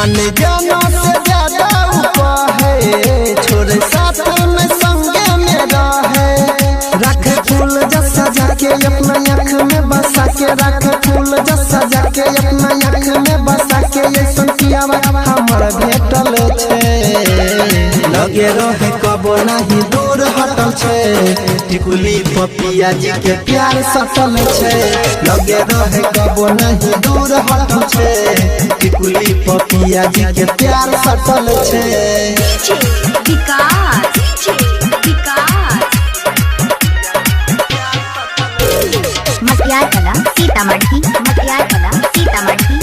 मन जानो से ज्यादा है छोरे साथ में संगे में रहे रख फूल जैसा जाके अपना आँख में बसा के रख फूल जैसा जाके अपना आँख में बसा के ये संतिया हमर भेटल छे लगे रहे कबो नहीं दूर हटल छे टिकुली पपिया जी के प्यार सटल छे लगे रहे कबो नहीं दूर हटल छे टिकुली पपिया जी के प्यार सटल छे। मटियार कला सीतामढ़ी मटियार कला सीतामढ़ी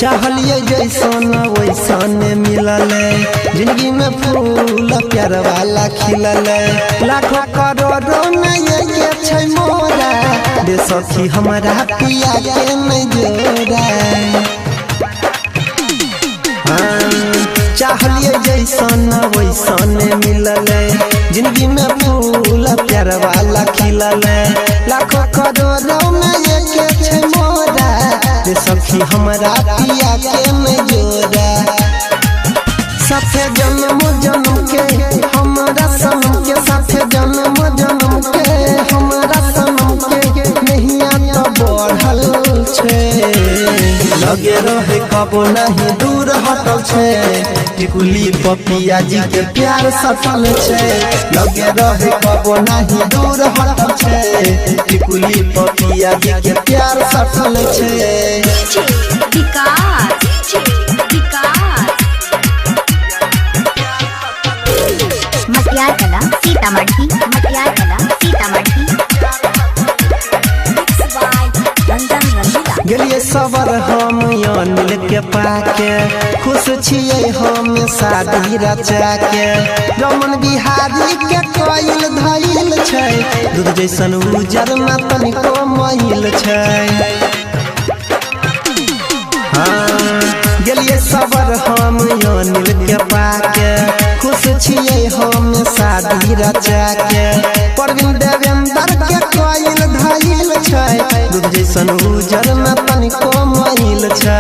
चाहलिए जैसन वैसन मिलल जिंदगी में फूल प्यार वाला खिलल लाखों करोड़ों में ये छै मोरा दे सखी हमारा पिया के नहीं जोड़ा चाहलिए जैसन वैसन मिलल जिंदगी में फूल प्यार वाला खिलल लाखों करोड़ों में ये छै मोरा दे सखी हमारा पिया के में जोड़ा साथे जन्म जन्म के हमारा सनम के साथे जन्म जन्म के हमारा सनम के नहिया तो बढ़ल छे लगे रहे कबो नहीं दूर हटल छे टिकुली पपिया जी के प्यार सटल छे लगे रहे कबो नहीं दूर हटल छे टिकुली पपिया जी के प्यार सटल छे। मटियार कला सीतामढ़ी मटियार कला सीतामढ़ी गेलिए सबर हम अनिल के पाके खुश छिए हम शादी रचा के रमन बिहारी के कोयल धइल छै दूध जैसन उजर में तनिको महिल छै गेलिए सबर हम अनिल के पाके खुश छिए हम शादी रचा के परवीन देवेंद्र के कोयल धइल छै दूध जैसन उजर में तनिको महिल छै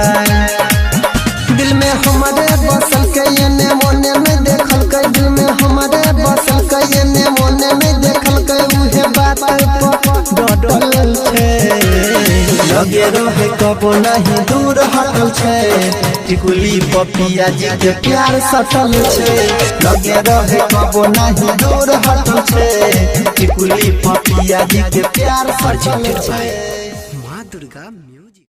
दिल में हमारे बसल के एने मोने में देखल के दिल में हमारे बसल के एने मोने में देखल के उहे बात पर डटल छे लगे रहे कबो नहीं दूर हटल छे टिकुली पपिया जी के प्यार सटल छे लगे रहे कबो नहीं दूर हटल छे टिकुली पपिया जी के प्यार सटल छे।